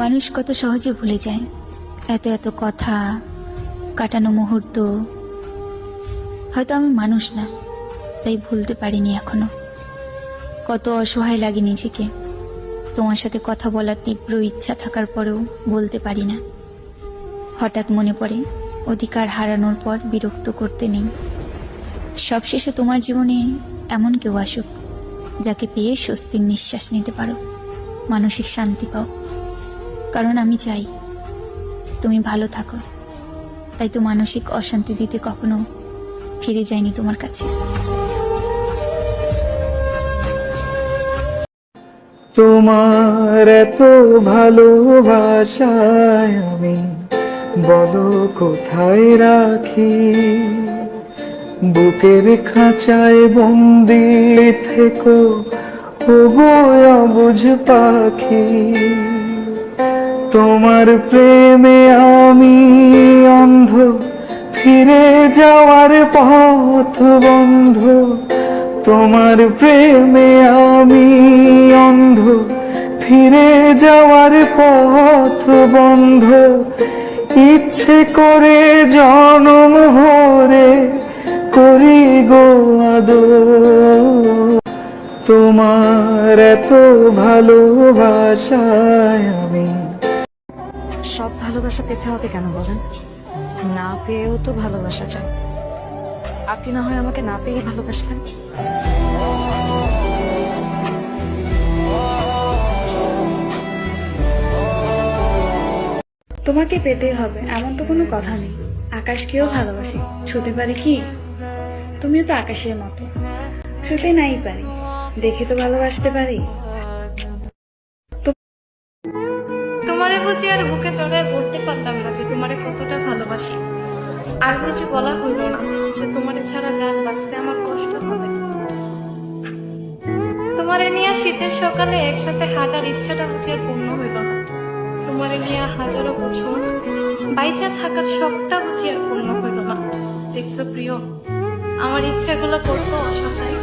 মানুষ কত সহজে ভুলে যায়, এত এত কথা, কাটানো মুহূর্ত। হয়তো আমি মানুষ না, তাই ভুলতে পারিনি এখনো। কত অসহায় লাগে নিজেকে, তোমার সাথে কথা বলার তীব্র ইচ্ছা থাকার পরেও বলতে পারি না। হঠাৎ মনে পড়ে, অধিকার হারানোর পর বিরক্ত করতে নেই। সবশেষে তোমার জীবনে এমন কেউ আসুক, যাকে পেয়ে স্বস্তির নিঃশ্বাস নিতে পারো, মানসিক শান্তি পাও। কারণ আমি চাই তুমি ভালো থাকো, তাই তো মানসিক অশান্তি দিতে কখনো ফিরে যাইনি তোমার কাছে। তোমার এত ভালোবাসায় আমি বলো কোথায় রাখি, বুকের খাঁচায় বন্দি থেকো ওগো অবুঝ পাখি। তোমার প্রেমে আমি অন্ধ, ফিরে যাওয়ার পথ বন্ধ। তোমার প্রেমে আমি অন্ধ, ফিরে যাওয়ার পথ বন্ধ। ইচ্ছে করে জনম ভরে করি গো আদর, তোমার এত ভালোবাসায় আমি। সব ভালোবাসা পেতে হবে কেন বলেন? না পেয়েও তো ভালোবাসা চাই। আপনি না হয় আমাকে না পেয়ে ভালোবাসলেন। তোমাকে পেতেই হবে এমন তো কোনো কথা নেই। আকাশকেও ভালোবাসি, ছুতে পারি কি? তুমিও তো আকাশের মতো, ছুতে নাই পারি, দেখে তো ভালোবাসতে পারি। তোমারে বুঝি আর বুকে চড়ায় বলতে পারলাম না যে তোমারে কতটা ভালোবাসি। আর বুঝি বলা হইল না যে তোমারে ছাড়া জান বাঁচতে আমার কষ্ট হবে। তোমারে নিয়ে শীতের সকালে একসাথে হাঁটার ইচ্ছাটা বুঝি আর পূর্ণ হইল না। তোমারে নিয়ে হাজারো বছর বাইচা থাকার শখটা বুঝি আর পূর্ণ হইল না। দেখছো প্রিয়, আমার ইচ্ছাগুলো কত অসহায়।